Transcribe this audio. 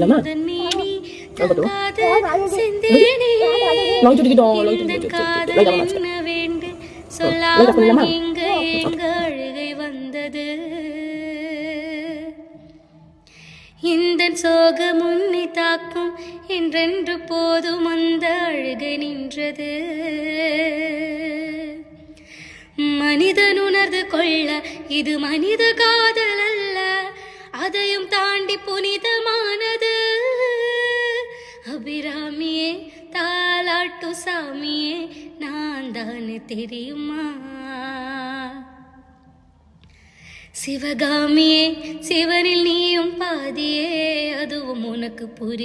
இல்லம்மா அழுகை வந்தது. இந்த சோகம் உன்னை தாக்கும் என்றென்று போதும் அந்த அழுகை நின்றது. மனிதன் உணர்ந்து கொள்ள இது மனித காதல் அல்ல, அதையும் தாண்டி புனிதமானது. அபிராமியே தாலாட்டு சாமியே நான் தானே தெரியுமா? சிவகாமியே சிவனில் நீயும் பாதியே, அதுவும் உனக்கு புரியும்.